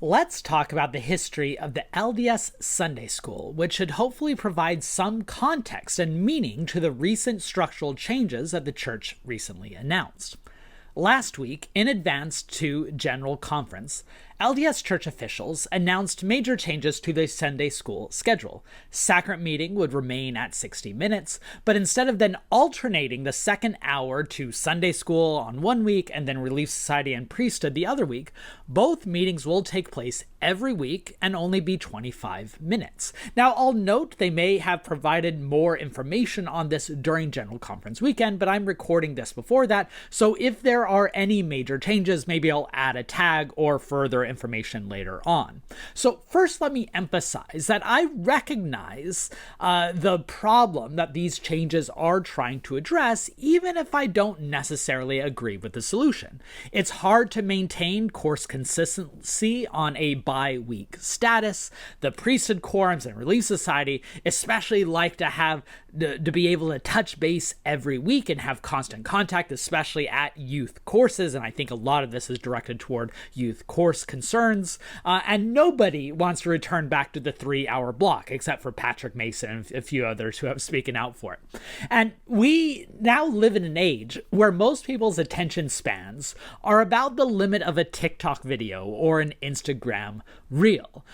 Let's talk about the history of the LDS Sunday School, which should hopefully provide some context and meaning to the recent structural changes that the church recently announced. Last week, in advance to General Conference, LDS church officials announced major changes to the Sunday school schedule. Sacrament meeting would remain at 60 minutes, but instead of then alternating the second hour to Sunday school on one week and then Relief Society and priesthood the other week, both meetings will take place every week and only be 25 minutes. Now, I'll note they may have provided more information on this during General Conference weekend, but I'm recording this before that, so if there are any major changes, maybe I'll add a tag or further information later on. So first, let me emphasize that I recognize the problem that these changes are trying to address, even if I don't necessarily agree with the solution. It's hard to maintain course consistency on a bi-week status. The priesthood quorums and Relief Society especially like to have to be able to touch base every week and have constant contact, especially at youth courses, and I think a lot of this is directed toward youth course concerns, and nobody wants to return back to the 3-hour block, except for Patrick Mason and a few others who have spoken out for it. And we now live in an age where most people's attention spans are about the limit of a TikTok video or an Instagram reel.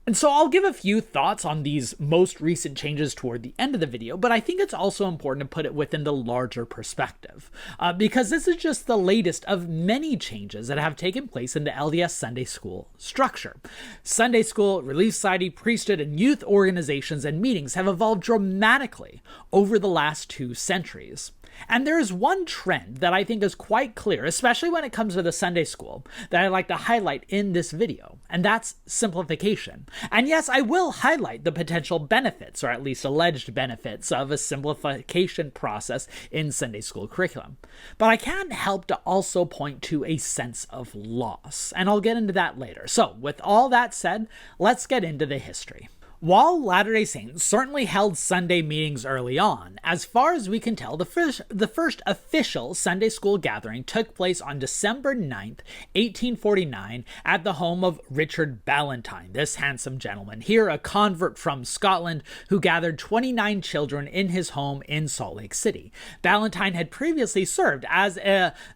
And so I'll give a few thoughts on these most recent changes toward the end of the video, but I think it's also important to put it within the larger perspective, because this is just the latest of many changes that have taken place in the LDS Sunday School structure. Sunday School, Relief Society, priesthood, and youth organizations and meetings have evolved dramatically over the last 2 centuries. And there is one trend that I think is quite clear, especially when it comes to the Sunday School, that I'd like to highlight in this video, and that's simplification. And yes, I will highlight the potential benefits, or at least alleged benefits, of a simplification process in Sunday School curriculum. But I can't help to also point to a sense of loss, and I'll get into that later. So, with all that said, let's get into the history. While Latter-day Saints certainly held Sunday meetings early on, as far as we can tell, the first official Sunday school gathering took place on December 9th, 1849, at the home of Richard Ballantyne, this handsome gentleman, here a convert from Scotland who gathered 29 children in his home in Salt Lake City. Ballantyne had previously served as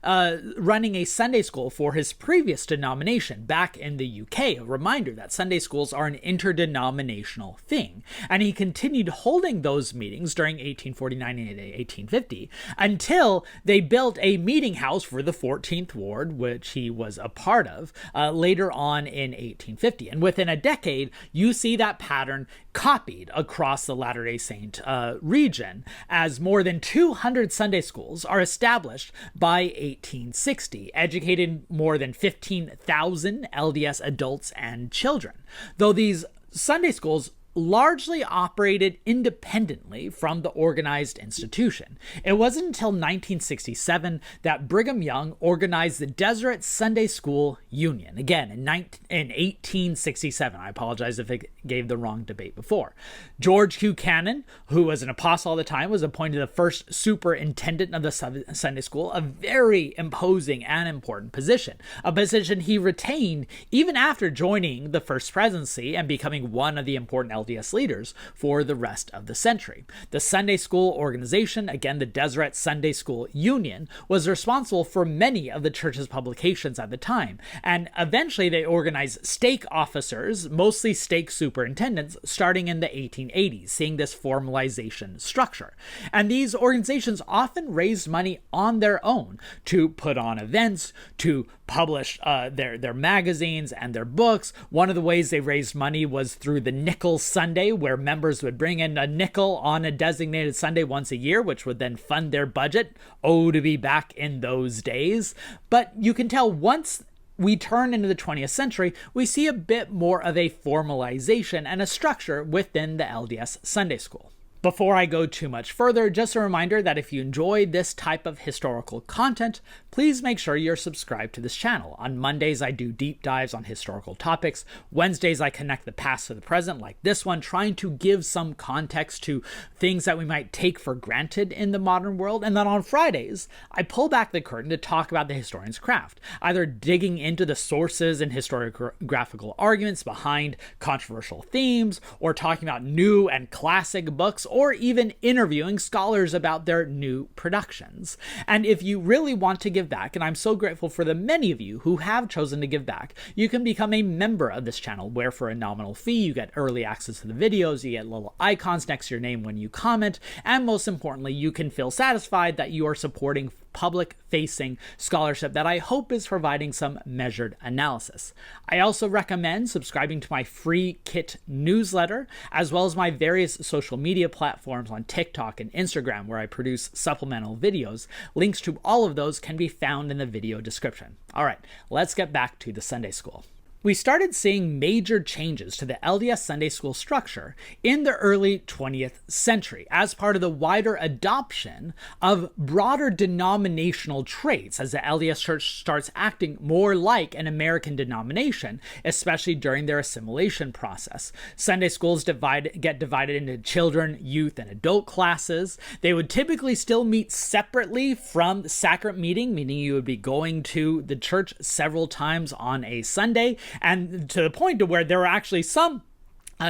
running a Sunday school for his previous denomination back in the UK. A reminder that Sunday schools are an interdenominational thing, and he continued holding those meetings during 1849 and 1850 until they built a meeting house for the 14th Ward, which he was a part of, later on in 1850. And within a decade, you see that pattern copied across the Latter-day Saint region, as more than 200 Sunday schools are established by 1860, educating more than 15,000 LDS adults and children. Though these Sunday schools largely operated independently from the organized institution. It wasn't until 1967 that Brigham Young organized the Deseret Sunday School Union. Again, in 1867. I apologize if it gave the wrong debate before. George Q. Cannon, who was an apostle at the time, was appointed the first superintendent of the Sunday School, a very imposing and important position, a position he retained even after joining the First Presidency and becoming one of the important LDS leaders for the rest of the century. The Sunday School organization, again the Deseret Sunday School Union, was responsible for many of the church's publications at the time, and eventually they organized stake officers, mostly stake superintendents, starting in the 1880s, seeing this formalization structure. And these organizations often raised money on their own to put on events, to publish their magazines and their books. One of the ways they raised money was through the Nickel Sunday, where members would bring in a nickel on a designated Sunday once a year, which would then fund their budget. Oh, to be back in those days. But you can tell once we turn into the 20th century, we see a bit more of a formalization and a structure within the LDS Sunday School. Before I go too much further, just a reminder that if you enjoy this type of historical content, please make sure you're subscribed to this channel. On Mondays, I do deep dives on historical topics. Wednesdays, I connect the past to the present, like this one, trying to give some context to things that we might take for granted in the modern world. And then on Fridays, I pull back the curtain to talk about the historian's craft, either digging into the sources and historiographical arguments behind controversial themes, or talking about new and classic books, or even interviewing scholars about their new productions. And if you really want to give back, and I'm so grateful for the many of you who have chosen to give back, you can become a member of this channel, where for a nominal fee, you get early access to the videos, you get little icons next to your name when you comment, and most importantly, you can feel satisfied that you are supporting public-facing scholarship that I hope is providing some measured analysis. I also recommend subscribing to my free Kit newsletter, as well as my various social media platforms on TikTok and Instagram, where I produce supplemental videos. Links to all of those can be found in the video description. All right, let's get back to the Sunday School. We started seeing major changes to the LDS Sunday School structure in the early 20th century as part of the wider adoption of broader denominational traits, as the LDS Church starts acting more like an American denomination, especially during their assimilation process. Sunday schools get divided into children, youth, and adult classes. They would typically still meet separately from sacrament meeting, meaning you would be going to the church several times on a Sunday, and to the point to where there were actually some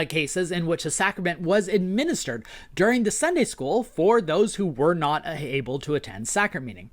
cases in which a sacrament was administered during the Sunday school for those who were not able to attend sacrament meeting.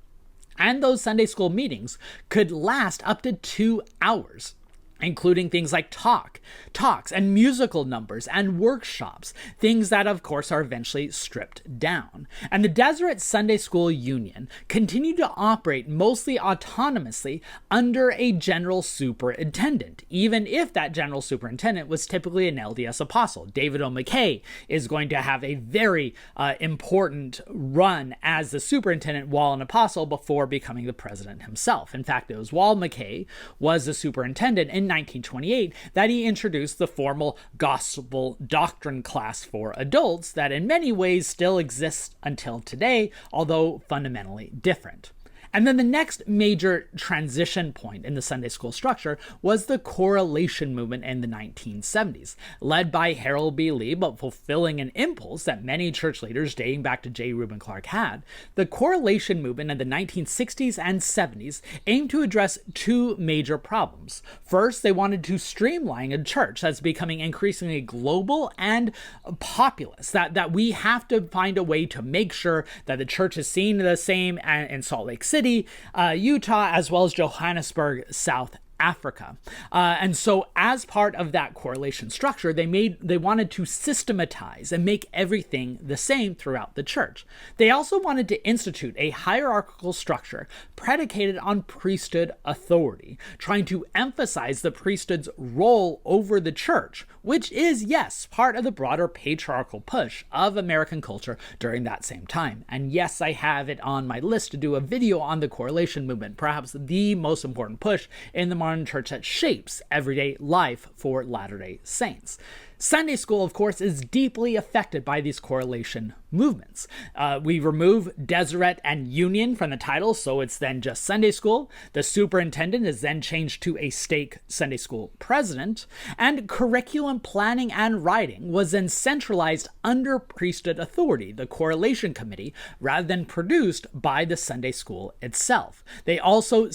And those Sunday school meetings could last up to 2 hours, including things like talks and musical numbers and workshops, things that of course are eventually stripped down. And the Deseret Sunday School Union continued to operate mostly autonomously under a general superintendent, even if that general superintendent was typically an LDS apostle. David O. McKay is going to have a very important run as the superintendent while an apostle before becoming the president himself. In fact, it was while McKay was the superintendent in 1928 that he introduced the formal gospel doctrine class for adults that in many ways still exists until today, although fundamentally different. And then the next major transition point in the Sunday school structure was the correlation movement in the 1970s, led by Harold B. Lee, but fulfilling an impulse that many church leaders dating back to J. Reuben Clark had. The correlation movement in the 1960s and 70s aimed to address two major problems. First, they wanted to streamline a church that's becoming increasingly global and populous, that we have to find a way to make sure that the church is seen the same in Salt Lake City, Utah, as well as Johannesburg, South Africa. And so as part of that correlation structure, they wanted to systematize and make everything the same throughout the church. They also wanted to institute a hierarchical structure predicated on priesthood authority, trying to emphasize the priesthood's role over the church, which is, yes, part of the broader patriarchal push of American culture during that same time. And yes, I have it on my list to do a video on the correlation movement, perhaps the most important push in the modern church that shapes everyday life for Latter-day Saints. Sunday school, of course, is deeply affected by these correlation movements. We remove Deseret and Union from the title, so it's then just Sunday school. The superintendent is then changed to a stake Sunday school president, and curriculum planning and writing was then centralized under priesthood authority, the correlation committee, rather than produced by the Sunday school itself. They also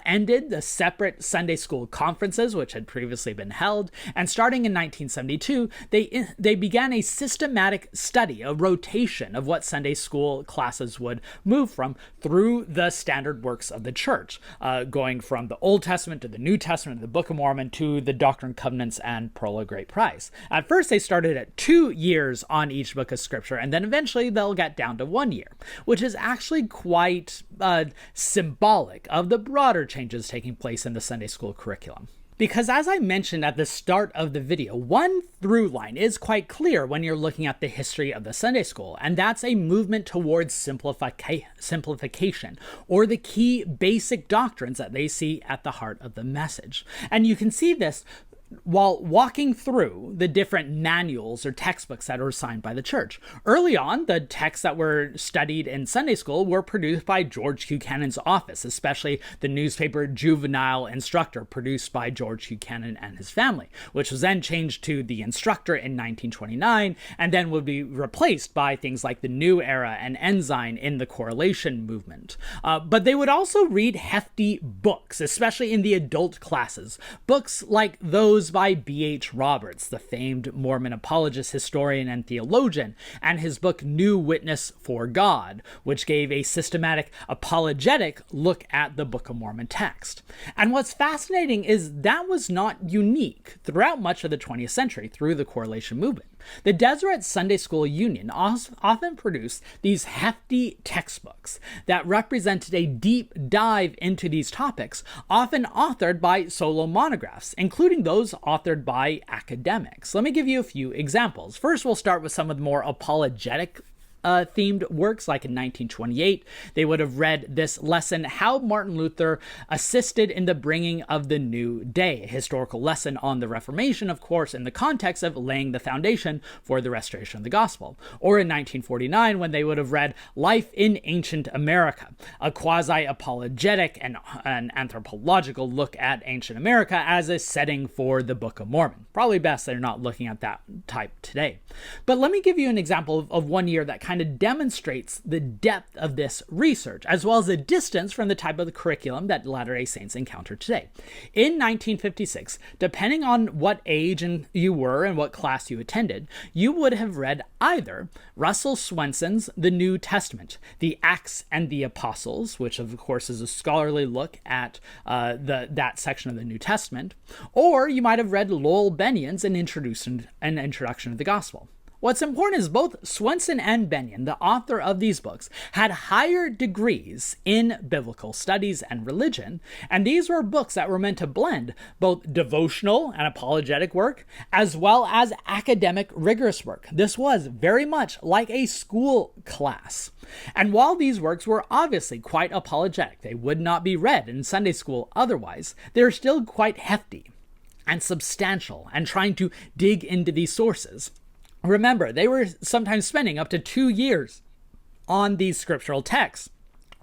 ended the separate Sunday school conferences, which had previously been held, and starting in 1972, they began a systematic study, a rotation of what Sunday school classes would move from through the standard works of the church, going from the Old Testament to the New Testament, the Book of Mormon, to the Doctrine, Covenants, and Pearl of Great Price. At first, they started at 2 years on each book of Scripture, and then eventually they'll get down to 1 year, which is actually quite symbolic of the broader changes taking place in the Sunday school curriculum. Because as I mentioned at the start of the video, one through line is quite clear when you're looking at the history of the Sunday school, and that's a movement towards simplification, or the key basic doctrines that they see at the heart of the message. And you can see this while walking through the different manuals or textbooks that are assigned by the church. Early on, the texts that were studied in Sunday school were produced by George Buchanan's office, especially the newspaper Juvenile Instructor, produced by George Buchanan and his family, which was then changed to the Instructor in 1929, and then would be replaced by things like the New Era and Ensign in the Correlation movement. But they would also read hefty books, especially in the adult classes. Books like those by B.H. Roberts, the famed Mormon apologist, historian, and theologian, and his book New Witness for God, which gave a systematic apologetic look at the Book of Mormon text. And what's fascinating is that was not unique throughout much of the 20th century through the Correlation movement. The Deseret Sunday School Union often produced these hefty textbooks that represented a deep dive into these topics, often authored by solo monographs, including those authored by academics. Let me give you a few examples. First, we'll start with some of the more apologetic themed works, like in 1928. They would have read this lesson, How Martin Luther Assisted in the Bringing of the New Day, a historical lesson on the Reformation, of course, in the context of laying the foundation for the restoration of the gospel. Or in 1949, when they would have read Life in Ancient America, a quasi-apologetic and an anthropological look at ancient America as a setting for the Book of Mormon. Probably best they're not looking at that type today. But let me give you an example of one year that kind of demonstrates the depth of this research, as well as the distance from the type of the curriculum that Latter-day Saints encounter today. In 1956, depending on what age you were and what class you attended, you would have read either Russell Swenson's The New Testament, The Acts and the Apostles, which of course is a scholarly look at that section of the New Testament, or you might have read Lowell Benion's An Introduction to the Gospel. What's important is both Swenson and Bennion, the author of these books, had higher degrees in biblical studies and religion, and these were books that were meant to blend both devotional and apologetic work, as well as academic rigorous work. This was very much like a school class. And while these works were obviously quite apologetic, they would not be read in Sunday school otherwise, they're still quite hefty and substantial and trying to dig into these sources. Remember, they were sometimes spending up to 2 years on these scriptural texts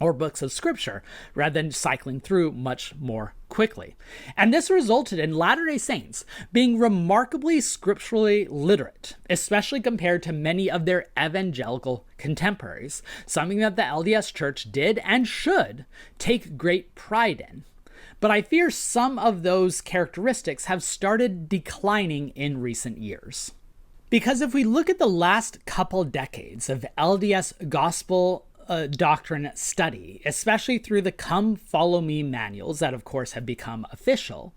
or books of scripture rather than cycling through much more quickly. And this resulted in Latter-day Saints being remarkably scripturally literate, especially compared to many of their evangelical contemporaries, something that the LDS Church did and should take great pride in. But I fear some of those characteristics have started declining in recent years. Because if we look at the last couple decades of LDS gospel doctrine study, especially through the Come Follow Me manuals that of course have become official,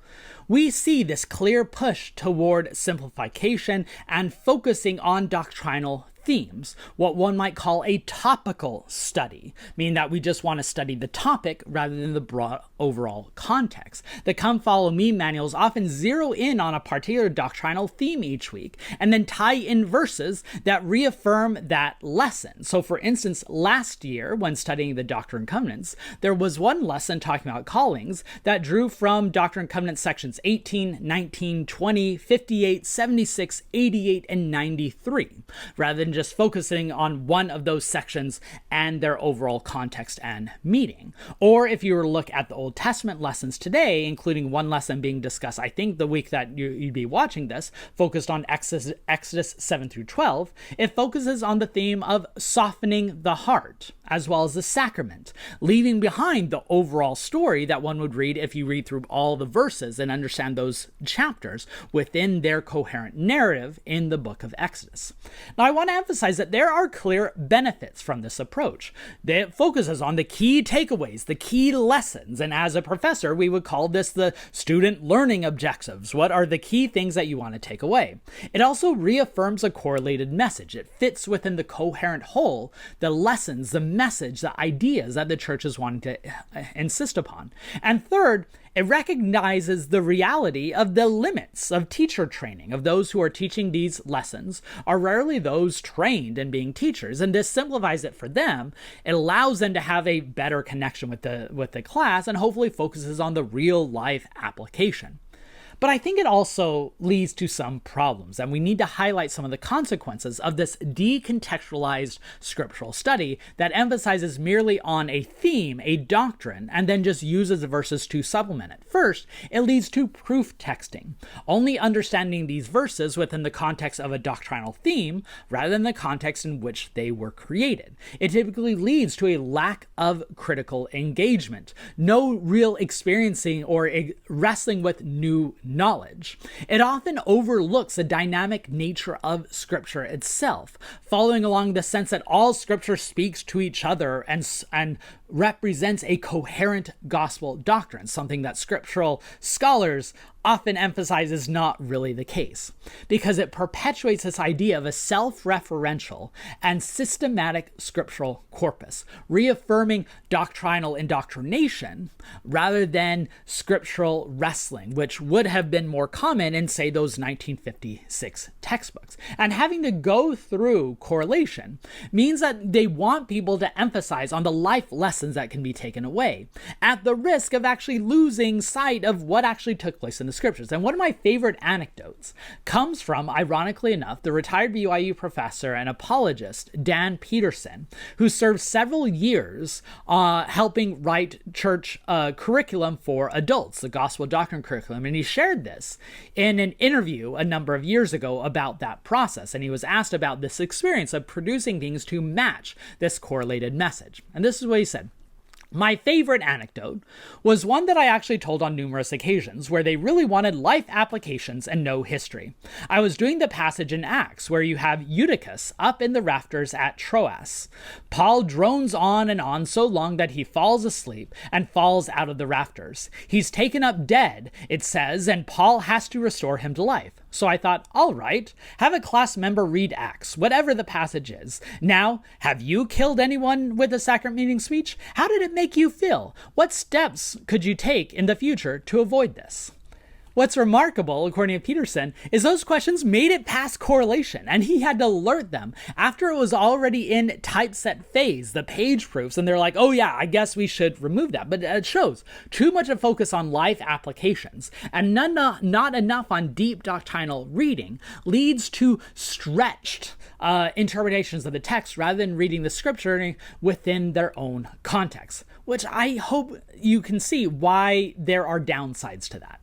we see this clear push toward simplification and focusing on doctrinal themes, what one might call a topical study, meaning that we just want to study the topic rather than the broad overall context. The Come Follow Me manuals often zero in on a particular doctrinal theme each week and then tie in verses that reaffirm that lesson. So for instance, last year when studying the Doctrine and Covenants, there was one lesson talking about callings that drew from Doctrine and Covenants sections 18, 19, 20, 58, 76, 88, and 93, rather than just focusing on one of those sections and their overall context and meaning. Or if you were to look at the Old Testament lessons today, including one lesson being discussed, I think the week that you'd be watching this, focused on Exodus 7 through 12, it focuses on the theme of softening the heart, as well as the sacrament, leaving behind the overall story that one would read if you read through all the verses and understand those chapters within their coherent narrative in the book of Exodus. Now, I want to emphasize that there are clear benefits from this approach. It focuses on the key takeaways, the key lessons, and as a professor, we would call this the student learning objectives. What are the key things that you want to take away? It also reaffirms a correlated message. It fits within the coherent whole, the lessons, the message, the ideas that the church is wanting to insist upon. And third, it recognizes the reality of the limits of teacher training, of those who are teaching these lessons are rarely those trained in being teachers, and this simplifies it for them. It allows them to have a better connection with the class and hopefully focuses on the real life application. But I think it also leads to some problems, and we need to highlight some of the consequences of this decontextualized scriptural study that emphasizes merely on a theme, a doctrine, and then just uses the verses to supplement it. First, it leads to proof texting, only understanding these verses within the context of a doctrinal theme rather than the context in which they were created. It typically leads to a lack of critical engagement, no real experiencing or wrestling with new knowledge. It often overlooks the dynamic nature of Scripture itself, following along the sense that all Scripture speaks to each other and represents a coherent gospel doctrine, something that scriptural scholars often emphasize is not really the case, because it perpetuates this idea of a self-referential and systematic scriptural corpus, reaffirming doctrinal indoctrination rather than scriptural wrestling, which would have been more common in, say, those 1956 textbooks. And having to go through correlation means that they want people to emphasize on the life lessons that can be taken away, at the risk of actually losing sight of what actually took place in the scriptures. And one of my favorite anecdotes comes from, ironically enough, the retired BYU professor and apologist Dan Peterson, who served several years helping write church curriculum for adults, the gospel doctrine curriculum. And he shared this in an interview a number of years ago about that process. And he was asked about this experience of producing things to match this correlated message. And this is what he said. My favorite anecdote was one that I actually told on numerous occasions, where they really wanted life applications and no history. I was doing the passage in Acts where you have Eutychus up in the rafters at Troas. Paul drones on and on so long that he falls asleep and falls out of the rafters. He's taken up dead, it says, and Paul has to restore him to life. So I thought, all right, have a class member read Acts, whatever the passage is. Now, have you killed anyone with a sacrament meeting speech? How did it make you feel? What steps could you take in the future to avoid this? What's remarkable, according to Peterson, is those questions made it past correlation, and he had to alert them after it was already in typeset phase, the page proofs, and they're like, oh yeah, I guess we should remove that. But it shows too much of focus on life applications and not enough on deep doctrinal reading leads to stretched interpretations of the text rather than reading the scripture within their own context, which I hope you can see why there are downsides to that.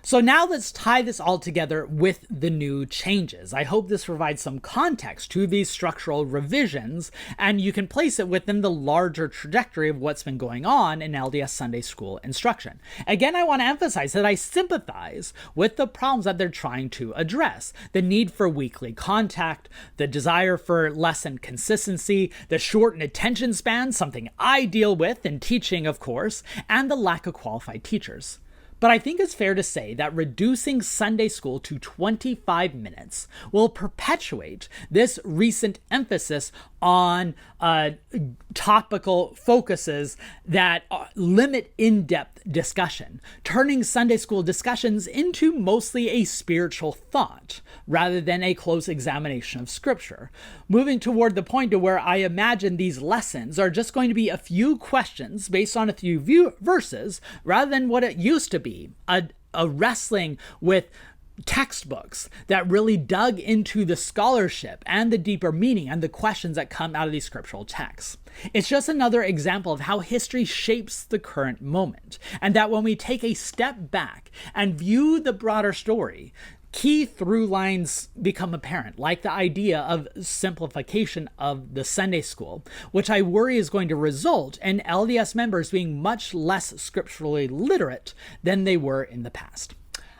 So now let's tie this all together with the new changes. I hope this provides some context to these structural revisions, and you can place it within the larger trajectory of what's been going on in LDS Sunday School instruction. Again, I want to emphasize that I sympathize with the problems that they're trying to address. The need for weekly contact, the desire for lesson consistency, the shortened attention span, something I deal with in teaching, of course, and the lack of qualified teachers. But I think it's fair to say that reducing Sunday school to 25 minutes will perpetuate this recent emphasis on topical focuses that limit in-depth discussion, turning Sunday school discussions into mostly a spiritual thought rather than a close examination of Scripture, moving toward the point to where I imagine these lessons are just going to be a few questions based on a few verses rather than what it used to be, a wrestling with textbooks that really dug into the scholarship and the deeper meaning and the questions that come out of these scriptural texts. It's just another example of how history shapes the current moment, and that when we take a step back and view the broader story, key through lines become apparent, like the idea of simplification of the Sunday school, which I worry is going to result in LDS members being much less scripturally literate than they were in the past.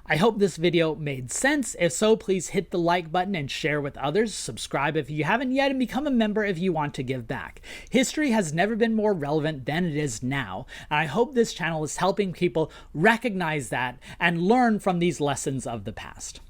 I hope this video made sense. If so, please hit the like button and share with others. Subscribe if you haven't yet and become a member if you want to give back. History has never been more relevant than it is now, and I hope this channel is helping people recognize that and learn from these lessons of the past.